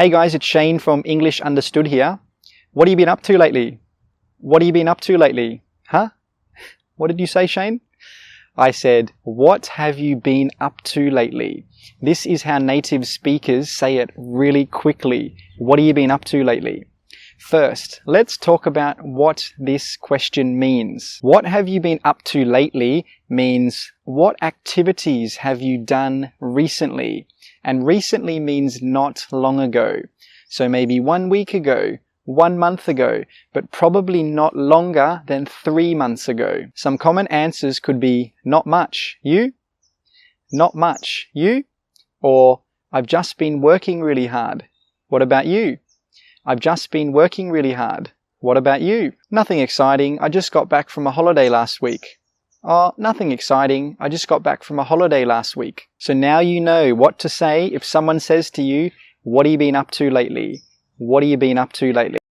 Hey guys, it's Shane from English Understood here. What have you been up to lately? What have you been up to lately? Huh? What did you say, Shane? I said, what have you been up to lately? This is how native speakers say it really quickly. What have you been up to lately? First, let's talk about what this question means. What have you been up to lately means what activities have you done recently? And recently means not long ago. So maybe 1 week ago, 1 month ago, but probably not longer than 3 months ago. Some common answers could be not much. You? Not much. You? Or I've just been working really hard. What about you? I've just been working really hard. What about you? Nothing exciting. I just got back from a holiday last week. Oh, nothing exciting. I just got back from a holiday last week. So now you know what to say if someone says to you, what have you been up to lately? What have you been up to lately?